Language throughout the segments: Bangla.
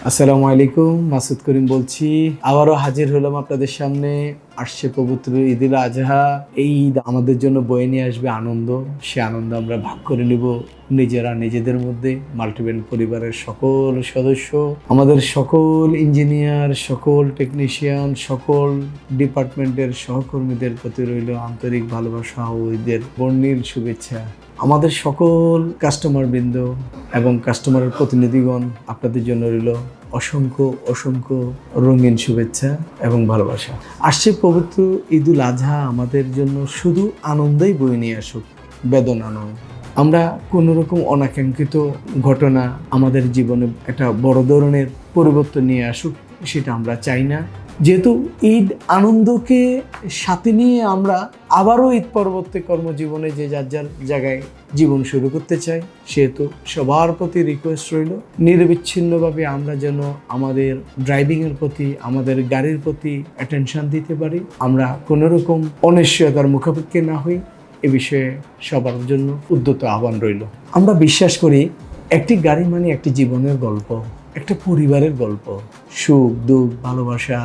আসসালামু আলাইকুম, মাসুদ করিম বলছি। আবারও হাজির হলাম আপনাদের সামনে। আসছে পবিত্র ঈদুল আজহা। এই ঈদ আমাদের জন্য বয়ে নিয়ে আসবে আনন্দ। সে আনন্দ আমরা ভাগ করে নিব নিজেরা নিজেদের মধ্যে। মাল্টিব্যান্ড পরিবারের সকল সদস্য, আমাদের সকল ইঞ্জিনিয়ার, সকল টেকনিশিয়ান, সকল ডিপার্টমেন্টের সহকর্মীদের প্রতি রইল আন্তরিক ভালোবাসা ও ঈদের বর্ণিল শুভেচ্ছা। আমাদের সকল কাস্টমার বৃন্দ এবং কাস্টমারের প্রতিনিধিগণ, আপনাদের জন্য রইল অসংখ্য অসংখ্য রঙিন শুভেচ্ছা এবং ভালোবাসা। আসছে পবিত্র ঈদুল আজহা আমাদের জন্য শুধু আনন্দই বয়ে নিয়ে আসুক, বেদনা নয়। আমরা কোনো রকম অনাকাঙ্ক্ষিত ঘটনা আমাদের জীবনে একটা বড় ধরনের পরিবর্তন নিয়ে আসুক, সেটা আমরা চাই না। যেহেতু ঈদ আনন্দকে সাথে নিয়ে আমরা আবারও ঈদ পরবর্তী কর্মজীবনে যে যার যার জায়গায় জীবন শুরু করতে চাই, সেহেতু সবার প্রতি রিকোয়েস্ট রইল নিরবিচ্ছিন্নভাবে আমরা যেন আমাদের ড্রাইভিংয়ের প্রতি, আমাদের গাড়ির প্রতি অ্যাটেনশন দিতে পারি, আমরা কোনো রকম অনিশ্চয়তার মুখোমুখি না হই। এ বিষয়ে সবার জন্য উদ্যত আহ্বান রইল। আমরা বিশ্বাস করি একটি গাড়ি মানে একটি জীবনের গল্প, একটা পরিবারের গল্প, সুখ দুঃখ ভালোবাসা।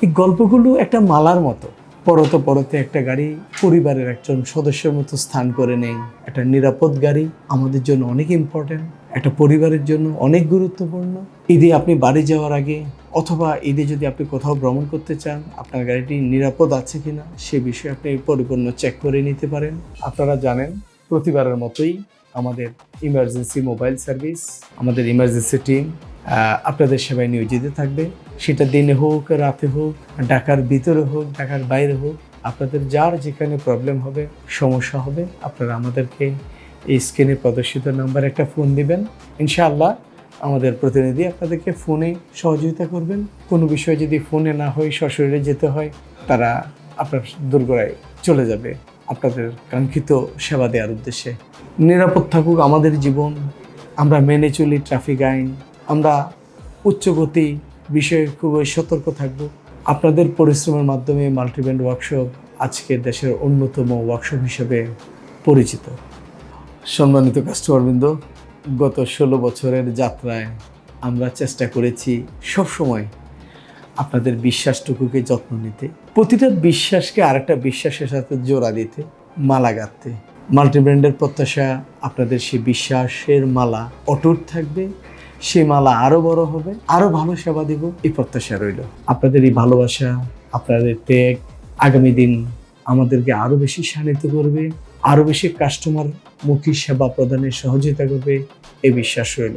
এই গল্পগুলো একটা মালার মতো পরতে পরতে একটা গাড়ি পরিবারের একজন সদস্যের মতো স্থান করে নেয়। একটা নিরাপদ গাড়ি আমাদের জন্য অনেক ইম্পর্ট্যান্ট, একটা পরিবারের জন্য অনেক গুরুত্বপূর্ণ। ঈদে আপনি বাড়ি যাওয়ার আগে অথবা ঈদে যদি আপনি কোথাও ভ্রমণ করতে চান, আপনার গাড়িটি নিরাপদ আছে কিনা সে বিষয়ে আপনি পরিপূর্ণ চেক করে নিতে পারেন। আপনারা জানেন প্রতিবারের মতোই আমাদের ইমার্জেন্সি মোবাইল সার্ভিস, আমাদের ইমার্জেন্সি টিম আপনাদের সেবায় নিয়োজিত থাকবে। সেটা দিনে হোক, রাতে হোক, ঢাকার ভিতরে হোক, ঢাকার বাইরে হোক, আপনাদের যার যেখানে প্রবলেম হবে, সমস্যা হবে, আপনারা আমাদেরকে এই স্ক্রিনে প্রদর্শিত নাম্বারে একটা ফোন দিবেন। ইনশাআল্লাহ আমাদের প্রতিনিধি আপনাদেরকে ফোনে সহযোগিতা করবেন। কোনো বিষয় যদি ফোনে না হয়, সশরীরে যেতে হয়, তারা আপনার দোরগোড়ায় চলে যাবে আপনাদের কাঙ্ক্ষিত সেবা দেওয়ার উদ্দেশ্যে। নিরাপদ থাকুক আমাদের জীবন, আমরা মেনে চলি ট্রাফিক আইন, আমরা উচ্চগতি বিষয়ে খুবই সতর্ক থাকব। আপনাদের পরিশ্রমের মাধ্যমে মাল্টিব্যান্ড ওয়ার্কশপ আজকে দেশের অন্যতম ওয়ার্কশপ হিসেবে পরিচিত। সম্মানিত কাস্টমারবৃন্দ, গত 16 বছরের যাত্রায় আমরা চেষ্টা করেছি সবসময় আপনাদের বিশ্বাসটুকুকে যত্ন নিতে, প্রতিটা বিশ্বাসকে আরেকটা বিশ্বাসের সাথে জোড়া দিতে, মালা গাঁথতে। মাল্টিব্র্যান্ডের প্রত্যাশা আপনাদের সেই বিশ্বাসের মালা অটুট থাকবে, সেই মালা আরও বড় হবে, আরও ভালো সেবা দেব, এই প্রত্যাশা রইল। আপনাদের এই ভালোবাসা, আপনাদের ত্যাগ আগামী দিন আমাদেরকে আরও বেশি শানিত করবে, আরও বেশি কাস্টমার মুখী সেবা প্রদানে সহযোগিতা করবে, এই বিশ্বাস রইল।